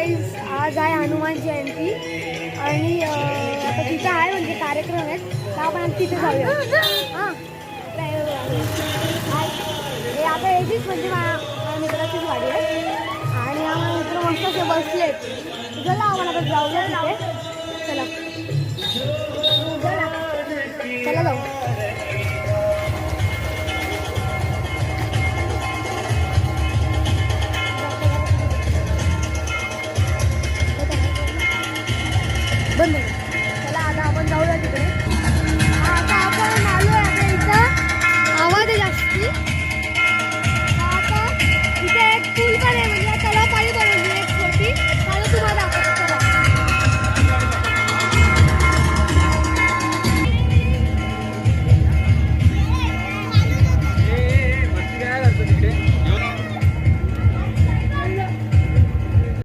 Guys आज आहे हनुमान जयंती आणि आता तिथं आहे म्हणजे कार्यक्रम आहेत तर आपण तिथे जाऊया. हां हे आता याचीच म्हणजे माझ्या मित्राचीच गाडी आहे आणि आम्हाला मित्र मस्त असे बसलेत. चला आपण आता जाऊया तिथे. चला